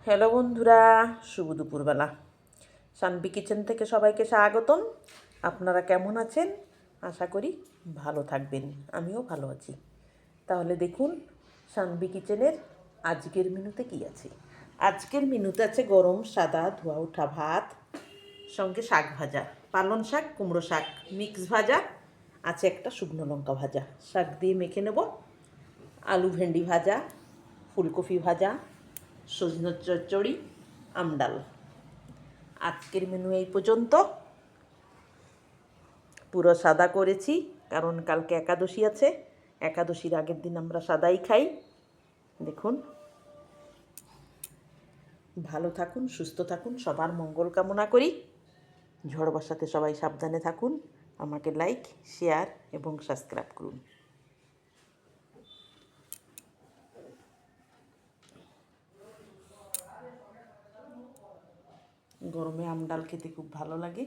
Hello বন্ধুরা, শুভ দুপুরবেলা। Sanvi kitchen থেকে সবাইকে স্বাগতম। আপনারা কেমন আছেন? আশা করি ভালো থাকবেন। আমিও ভালো আছি। তাহলে দেখুন সানভি কিচেনের আজকের মেনুতে কি আছে। আজকের মেনুতে আছে গরম সাদা ধোয়া ওঠা ভাত, সঙ্গে শাক ভাজা, পালং শাক, কুমড়ো শাক মিক্স ভাজা, আছে একটা শুকনো লঙ্কা ভাজা, শাক দিয়ে মেখে নেব, আলু ভেন্ডি ভাজা, ফুলকপি ভাজা, সজনের চচ্চড়ি, আমডাল। আজকের মেনু এই পর্যন্ত। পুরো সাদা করেছি কারণ কালকে একাদশী আছে। একাদশীর আগের দিন আমরা সাদাই খাই। দেখুন, ভালো থাকুন, সুস্থ থাকুন, সবার মঙ্গল কামনা করি। ঝড় বর্ষাতে সবাই সাবধানে থাকুন। আমাকে লাইক, শেয়ার এবং সাবস্ক্রাইব করুন। গরমে আমডাল খেতে খুব ভালো লাগে।